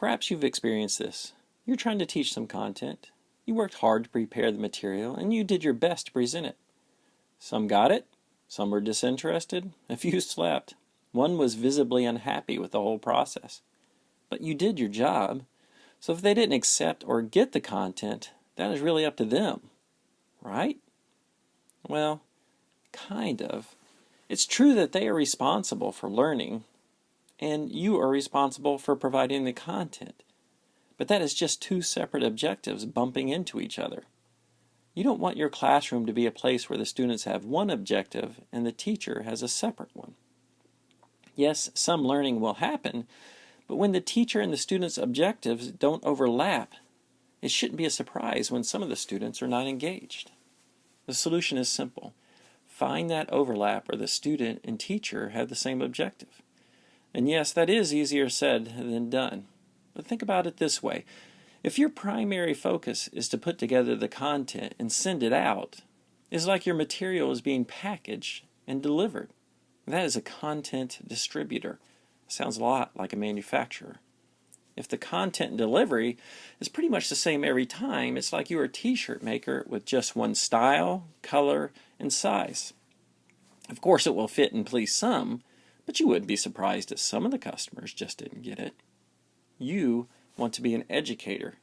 Perhaps you've experienced this. You're trying to teach some content. You worked hard to prepare the material and you did your best to present it. Some got it, some were disinterested, a few slept. One was visibly unhappy with the whole process. But you did your job, so if they didn't accept or get the content, that is really up to them, right? Well, kind of. It's true that they are responsible for learning, and you are responsible for providing the content. But that is just two separate objectives bumping into each other. You don't want your classroom to be a place where the students have one objective and the teacher has a separate one. Yes, some learning will happen, but when the teacher and the students' objectives don't overlap, it shouldn't be a surprise when some of the students are not engaged. The solution is simple. Find that overlap where the student and teacher have the same objective. And yes, that is easier said than done. But think about it this way. If your primary focus is to put together the content and send it out, it's like your material is being packaged and delivered. That is a content distributor. Sounds a lot like a manufacturer. If the content and delivery is pretty much the same every time, it's like you're a t-shirt maker with just one style, color, and size. Of course it will fit and please some, but you wouldn't be surprised if some of the customers just didn't get it. You want to be an educator.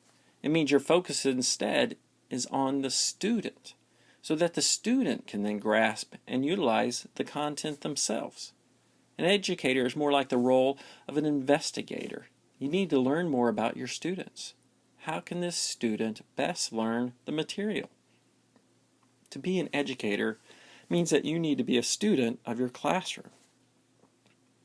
It means your focus instead is on the student, so that the student can then grasp and utilize the content themselves. An educator is more like the role of an investigator. You need to learn more about your students. How can this student best learn the material? To be an educator means that you need to be a student of your classroom.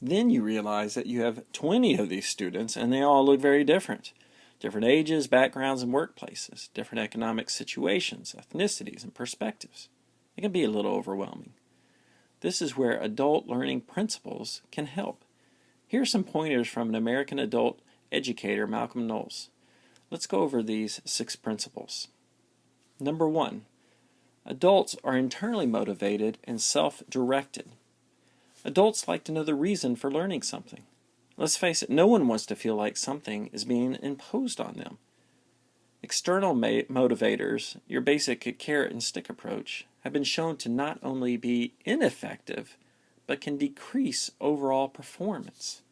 Then you realize that you have 20 of these students and they all look very different. Different ages, backgrounds, and workplaces, different economic situations, ethnicities, and perspectives. It can be a little overwhelming. This is where adult learning principles can help. Here are some pointers from an American adult educator, Malcolm Knowles. Let's go over these 6 principles. Number 1, adults are internally motivated and self-directed. Adults like to know the reason for learning something. Let's face it, no one wants to feel like something is being imposed on them. External motivators, your basic carrot and stick approach, have been shown to not only be ineffective, but can decrease overall performance.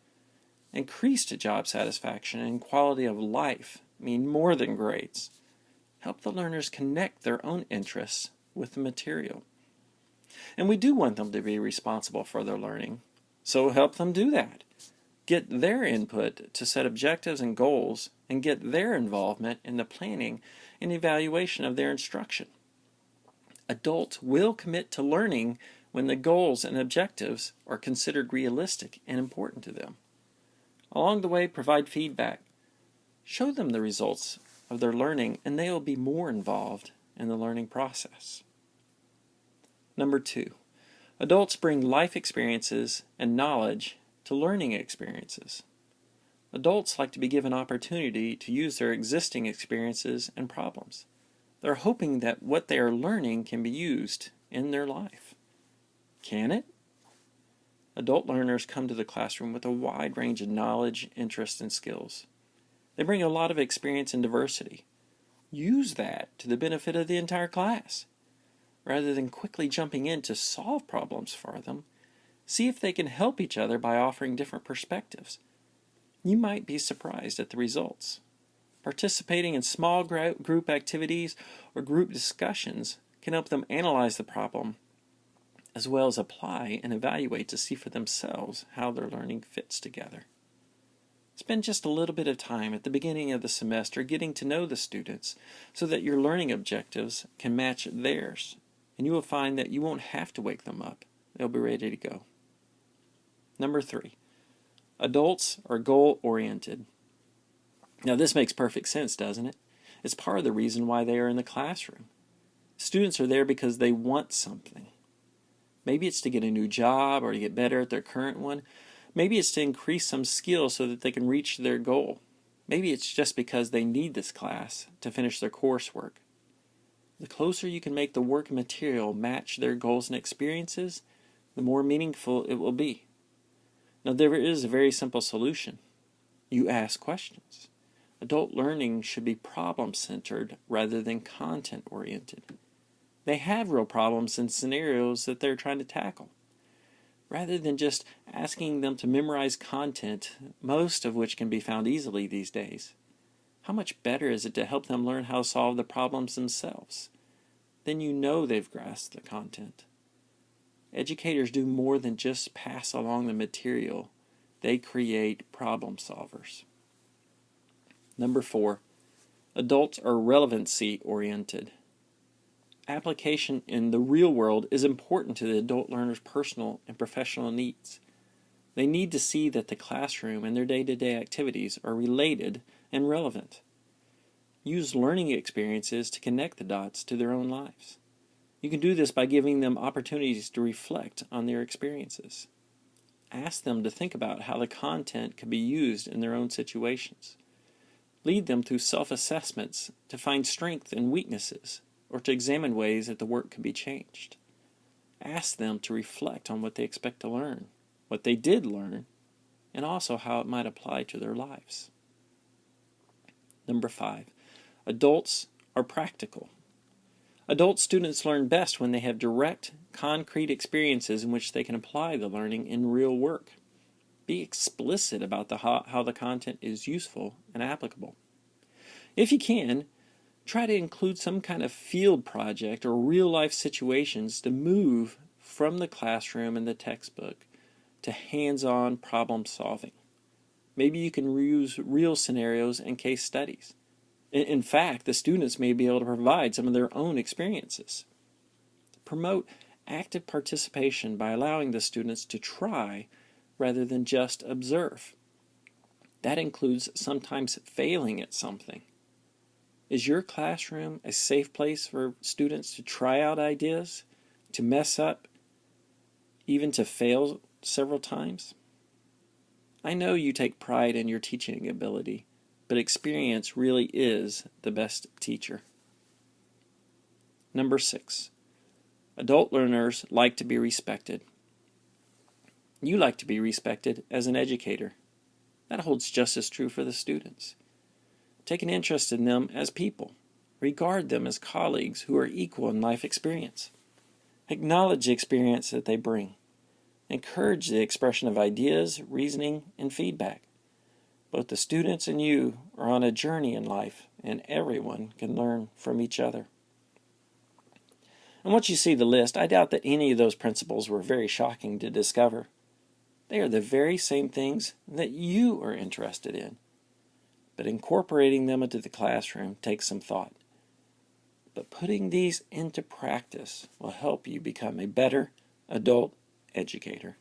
Increased job satisfaction and quality of life mean more than grades. Help the learners connect their own interests with the material. And we do want them to be responsible for their learning, so help them do that. Get their input to set objectives and goals, and get their involvement in the planning and evaluation of their instruction. Adults will commit to learning when the goals and objectives are considered realistic and important to them. Along the way, provide feedback. Show them the results of their learning, and they will be more involved in the learning process. Number 2, adults bring life experiences and knowledge to learning experiences. Adults like to be given opportunity to use their existing experiences and problems. They're hoping that what they are learning can be used in their life. Can it? Adult learners come to the classroom with a wide range of knowledge, interests, and skills. They bring a lot of experience and diversity. Use that to the benefit of the entire class. Rather than quickly jumping in to solve problems for them, see if they can help each other by offering different perspectives. You might be surprised at the results. Participating in small group activities or group discussions can help them analyze the problem, as well as apply and evaluate to see for themselves how their learning fits together. Spend just a little bit of time at the beginning of the semester getting to know the students so that your learning objectives can match theirs, and you will find that you won't have to wake them up. They'll be ready to go. Number 3, adults are goal-oriented. Now this makes perfect sense, doesn't it? It's part of the reason why they are in the classroom. Students are there because they want something. Maybe it's to get a new job or to get better at their current one. Maybe it's to increase some skills so that they can reach their goal. Maybe it's just because they need this class to finish their coursework. The closer you can make the work and material match their goals and experiences, the more meaningful it will be. Now there is a very simple solution. You ask questions. Adult learning should be problem-centered rather than content-oriented. They have real problems and scenarios that they're trying to tackle. Rather than just asking them to memorize content, most of which can be found easily these days, how much better is it to help them learn how to solve the problems themselves? Then you know they've grasped the content. Educators do more than just pass along the material. They create problem solvers. Number 4, adults are relevancy-oriented. Application in the real world is important to the adult learner's personal and professional needs. They need to see that the classroom and their day-to-day activities are related and relevant. Use learning experiences to connect the dots to their own lives. You can do this by giving them opportunities to reflect on their experiences. Ask them to think about how the content can be used in their own situations. Lead them through self-assessments to find strengths and weaknesses, or to examine ways that the work can be changed. Ask them to reflect on what they expect to learn, what they did learn, and also how it might apply to their lives. Number 5, adults are practical. Adult students learn best when they have direct, concrete experiences in which they can apply the learning in real work. Be explicit about how the content is useful and applicable. If you can, try to include some kind of field project or real-life situations to move from the classroom and the textbook to hands-on problem solving. Maybe you can use real scenarios and case studies. In fact, the students may be able to provide some of their own experiences. Promote active participation by allowing the students to try rather than just observe. That includes sometimes failing at something. Is your classroom a safe place for students to try out ideas, to mess up, even to fail several times? I know you take pride in your teaching ability, but experience really is the best teacher. Number 6, adult learners like to be respected. You like to be respected as an educator. That holds just as true for the students. Take an interest in them as people. Regard them as colleagues who are equal in life experience. Acknowledge the experience that they bring. Encourage the expression of ideas, reasoning, and feedback. Both the students and you are on a journey in life, and everyone can learn from each other. And once you see the list, I doubt that any of those principles were very shocking to discover. They are the very same things that you are interested in. But incorporating them into the classroom takes some thought. But putting these into practice will help you become a better adult educator.